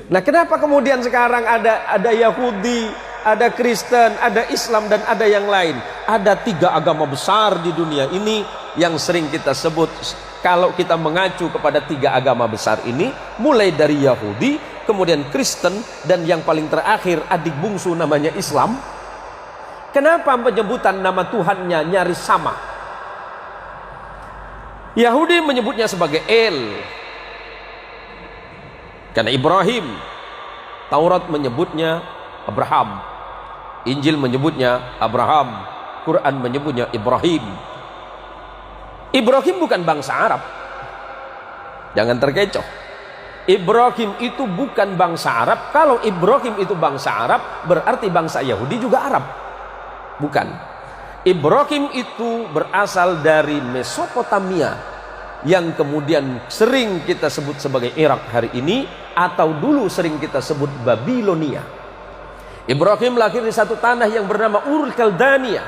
Nah, kenapa kemudian sekarang ada Yahudi, ada Kristen, ada Islam, dan ada yang lain? Ada 3 agama besar di dunia ini yang sering kita sebut, kalau kita mengacu kepada 3 agama besar ini, mulai dari Yahudi, kemudian Kristen, dan yang paling terakhir adik bungsu namanya Islam. Kenapa penyebutan nama Tuhannya nyaris sama? Yahudi menyebutnya sebagai El, karena Ibrahim. Taurat menyebutnya Abraham, Injil menyebutnya Abraham, Quran menyebutnya Ibrahim. Ibrahim bukan bangsa Arab, jangan terkecoh. Ibrahim itu bukan bangsa Arab. Kalau Ibrahim itu bangsa Arab, berarti bangsa Yahudi juga Arab. Bukan. Ibrahim itu berasal dari Mesopotamia, yang kemudian sering kita sebut sebagai Irak hari ini, atau dulu sering kita sebut Babilonia. Ibrahim lahir di satu tanah yang bernama Ur Kaldania.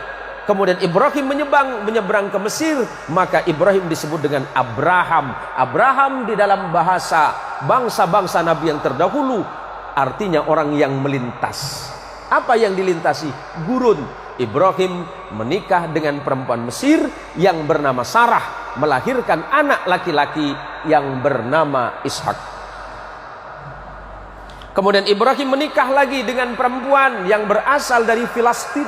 Kemudian Ibrahim menyeberang ke Mesir, maka Ibrahim disebut dengan Abraham. Abraham di dalam bahasa bangsa-bangsa Nabi yang terdahulu artinya orang yang melintas. Apa yang dilintasi? Gurun. Ibrahim menikah dengan perempuan Mesir yang bernama Sarah, melahirkan anak laki-laki yang bernama Ishak. Kemudian Ibrahim menikah lagi dengan perempuan yang berasal dari Filistin,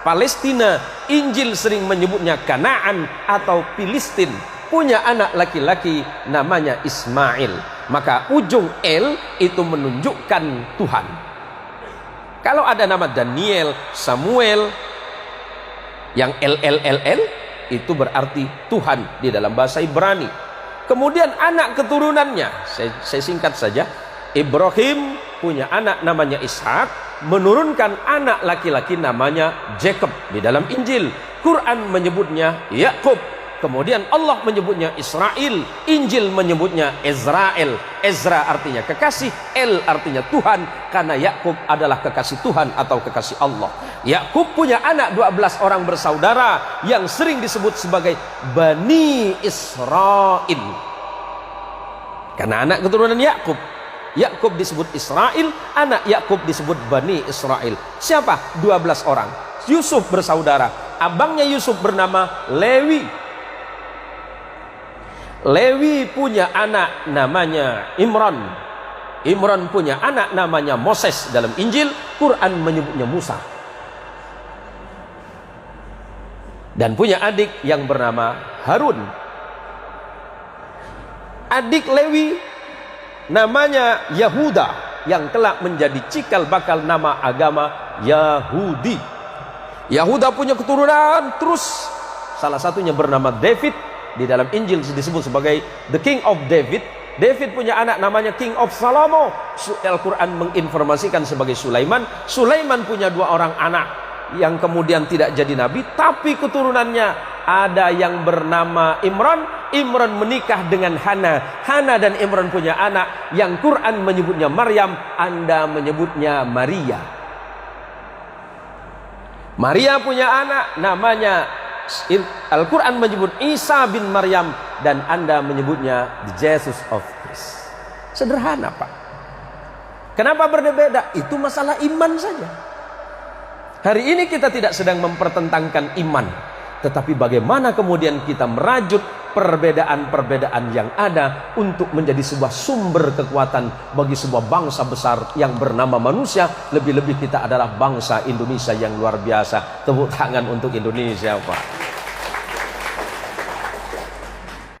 Palestina. Injil sering menyebutnya Kanaan atau Filistin. Punya anak laki-laki namanya Ismail. Maka ujung El itu menunjukkan Tuhan. Kalau ada nama Daniel, Samuel, yang LLLL itu berarti Tuhan di dalam bahasa Ibrani. Kemudian anak keturunannya, saya singkat saja. Ibrahim punya anak namanya Ishak, menurunkan anak laki-laki namanya Jacob di dalam Injil. Quran menyebutnya Yakub. Kemudian Allah menyebutnya Israel, Injil menyebutnya Israel. Ezra artinya kekasih, El artinya Tuhan, karena Yakub adalah kekasih Tuhan atau kekasih Allah. Yakub punya anak 12 orang bersaudara yang sering disebut sebagai Bani Israel, karena anak keturunan Yakub. Yakub disebut Israel, anak Yakub disebut Bani Israel. Siapa? 12 orang. Yusuf bersaudara, abangnya Yusuf bernama Lewi. Lewi punya anak namanya Imran. Imran punya anak namanya Moses. Dalam Injil, Quran menyebutnya Musa. Dan punya adik yang bernama Harun. Adik Lewi namanya Yahuda, yang kelak menjadi cikal bakal nama agama Yahudi. Yahuda punya keturunan terus, salah satunya bernama David. Di dalam Injil disebut sebagai the King of David. David punya anak namanya King of Salomo. Al-Quran menginformasikan sebagai Sulaiman. Sulaiman punya 2 orang anak yang kemudian tidak jadi nabi, tapi keturunannya ada yang bernama Imran. Imran menikah dengan Hana. Hana dan Imran punya anak yang Quran menyebutnya Maryam, Anda menyebutnya Maria. Maria punya anak namanya, Al-Quran menyebut Isa bin Maryam, dan Anda menyebutnya the Jesus of Christ. Sederhana, Pak. Kenapa berbeda? Itu masalah iman saja. Hari ini kita tidak sedang mempertentangkan iman, tetapi bagaimana kemudian kita merajut perbedaan-perbedaan yang ada untuk menjadi sebuah sumber kekuatan bagi sebuah bangsa besar yang bernama manusia. Lebih-lebih kita adalah bangsa Indonesia yang luar biasa. Tepuk tangan untuk Indonesia, Pak.